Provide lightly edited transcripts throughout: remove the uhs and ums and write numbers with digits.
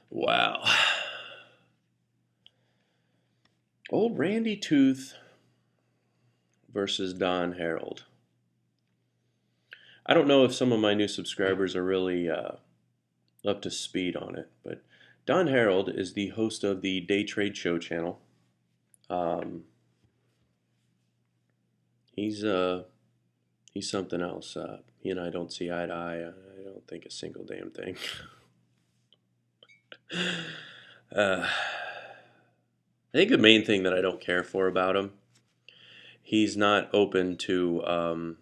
Wow. Old Randy Tooth versus Don Harold. I don't know if some of my new subscribers are really up to speed on it, but Don Harold is the host of the Day Trade Show channel. Um, he's uh, he's something else. He and I don't see eye to eye. I don't think a single damn thing. uh, I think the main thing that I don't care for about him, he's not open to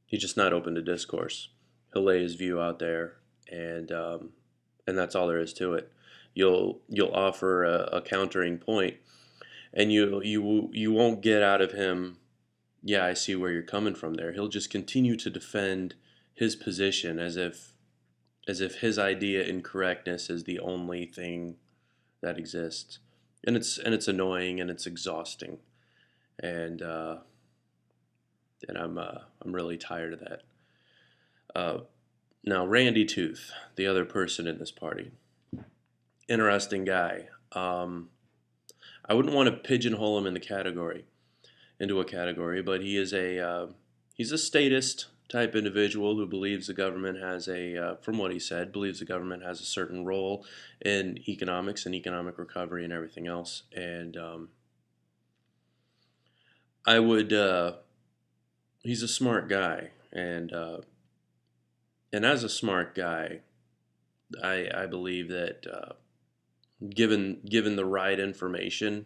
he's just not open to discourse. He'll lay his view out there, and that's all there is to it. You'll offer a countering point, and you won't get out of him. Yeah, I see where you're coming from there. He'll just continue to defend his position as if his idea in correctness is the only thing that exists, and it's annoying and it's exhausting, and uh, and I'm really tired of that. Uh, Now, Randy Tooth, the other person in this party, interesting guy. I wouldn't want to pigeonhole him into a category, but he's a statist type individual who believes the government has from what he said, believes the government has a certain role in economics and economic recovery and everything else. And I would, he's a smart guy, and as a smart guy, I believe that given the right information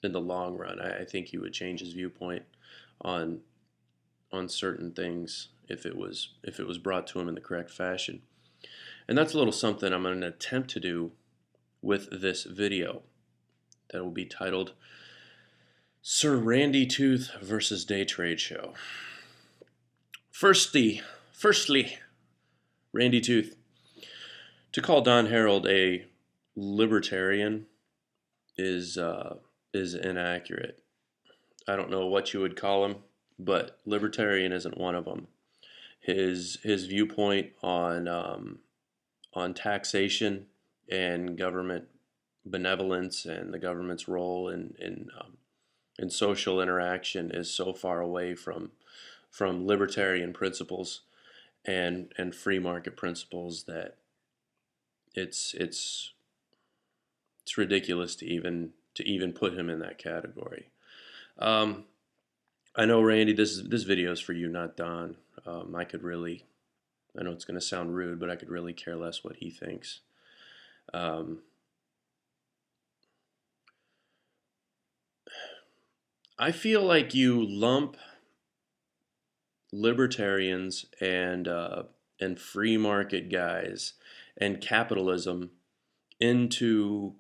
in the long run, I think he would change his viewpoint on on certain things if it was brought to him in the correct fashion. And that's a little something I'm going to attempt to do with this video that will be titled SirRandytooth versus Day Trade Show. Firstly, Randy Tooth. To call Don Harold a libertarian is inaccurate. I don't know what you would call him, but libertarian isn't one of them. His viewpoint on taxation and government benevolence and the government's role in social interaction is so far away from libertarian principles and free market principles that it's it's ridiculous to even put him in that category. Um, I know, Randy, this video is for you, not Don. I could really, I know it's going to sound rude, but I could really care less what he thinks. Um, I feel like you lump libertarians and free market guys and capitalism into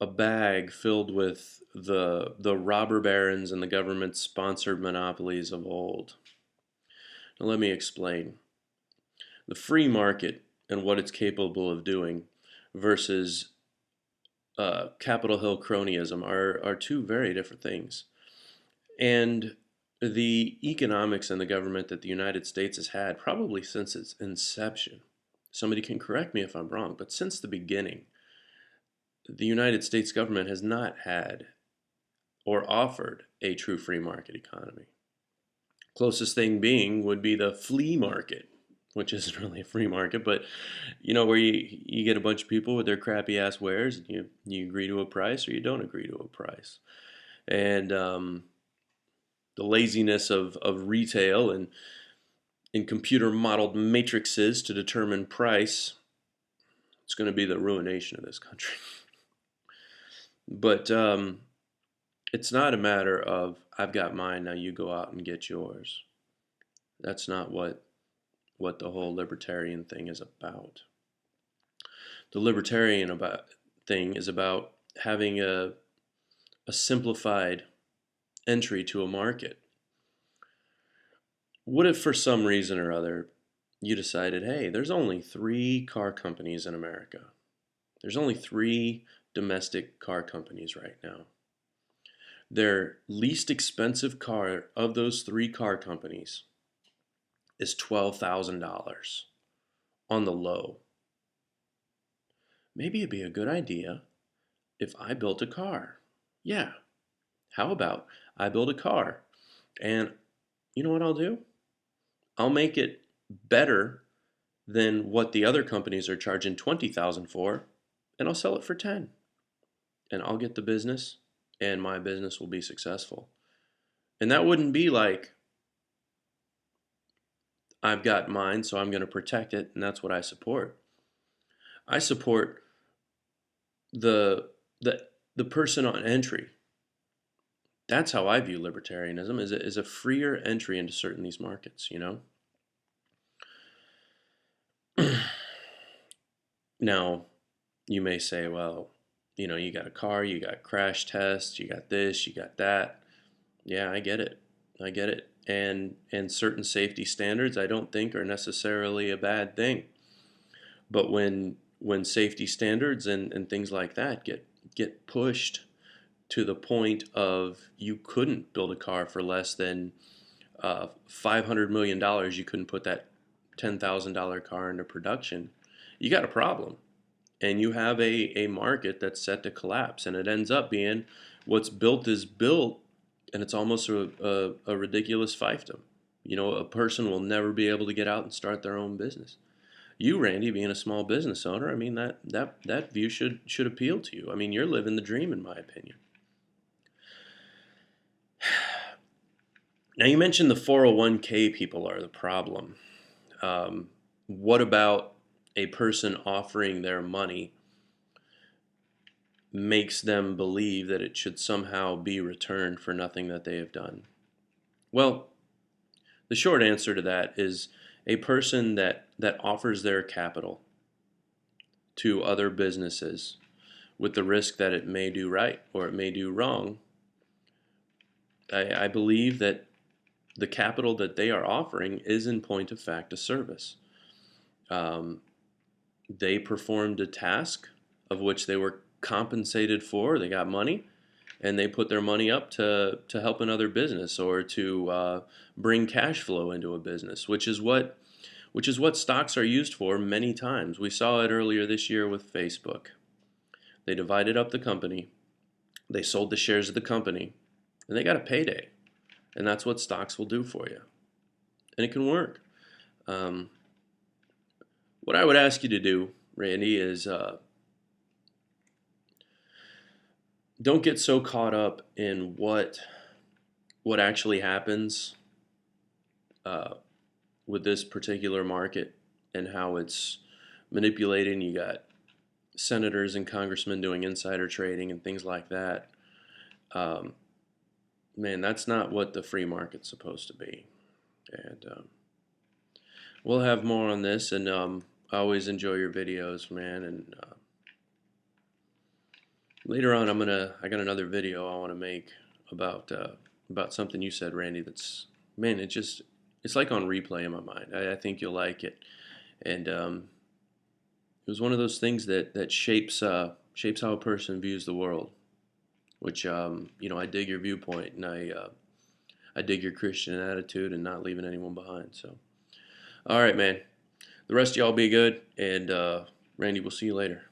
a bag filled with the robber barons and the government sponsored monopolies of old. Now let me explain. The free market and what it's capable of doing versus Capitol Hill cronyism are two very different things. And the economics and the government that the United States has had probably since its inception, somebody can correct me if I'm wrong, but since the beginning, the United States government has not had or offered a true free market economy. Closest thing being would be the flea market, which isn't really a free market, but where you get a bunch of people with their crappy ass wares, and you agree to a price or you don't agree to a price, and the laziness of retail and in computer modeled matrices to determine price, it's going to be the ruination of this country. But it's not a matter of I've got mine, now you go out and get yours. That's not what the whole libertarian thing is about. The libertarian thing is about having a simplified entry to a market. What if for some reason or other you decided, hey, there's only 3 car companies in America. There's only 3 domestic car companies right now. Their least expensive car of those 3 car companies is $12,000. on the low. Maybe it'd be a good idea if I built a car. Yeah, how about I build a car and you know what I'll do? I'll make it better than what the other companies are charging 20,000 for, and I'll sell it for 10. And I'll get the business and my business will be successful. And that wouldn't be like I've got mine, so I'm going to protect it, and that's what I support. I support the the person on entry. That's how I view libertarianism, is a freer entry into certain these markets, you know? Now, you may say, well, you know, you got a car, you got crash tests, you got this, you got that. Yeah, I get it. I get it. And certain safety standards I don't think are necessarily a bad thing. But when safety standards and things like that get pushed to the point of you couldn't build a car for less than $500 million, you couldn't put that $10,000 car into production, you got a problem. And you have a market that's set to collapse. And it ends up being what's built is built, and it's almost a ridiculous fiefdom. You know, a person will never be able to get out and start their own business. You, Randy, being a small business owner, I mean, that view should appeal to you. I mean, you're living the dream, in my opinion. Now, you mentioned the 401k people are the problem. What about a person offering their money makes them believe that it should somehow be returned for nothing that they have done? Well, the short answer to that is a person that offers their capital to other businesses with the risk that it may do right or it may do wrong. I believe that the capital that they are offering is in point of fact a service. They performed a task of which they were compensated for. They got money, and they put their money up to help another business or to bring cash flow into a business, which is what stocks are used for many times. We saw it earlier this year with Facebook. They divided up the company, they sold the shares of the company, and they got a payday. And that's what stocks will do for you. And it can work. What I would ask you to do, Randy, is don't get so caught up in what actually happens with this particular market and how it's manipulated. You got senators and congressmen doing insider trading and things like that. Man, that's not what the free market's supposed to be. And we'll have more on this, and I always enjoy your videos, man. And later on, I got another video I want to make about something you said, Randy. That's, man, it's like on replay in my mind. I think you'll like it, and it was one of those things that shapes how a person views the world. Which you know, I dig your viewpoint, and I dig your Christian attitude and not leaving anyone behind. So, all right, man. The rest of y'all be good, and Randy, we'll see you later.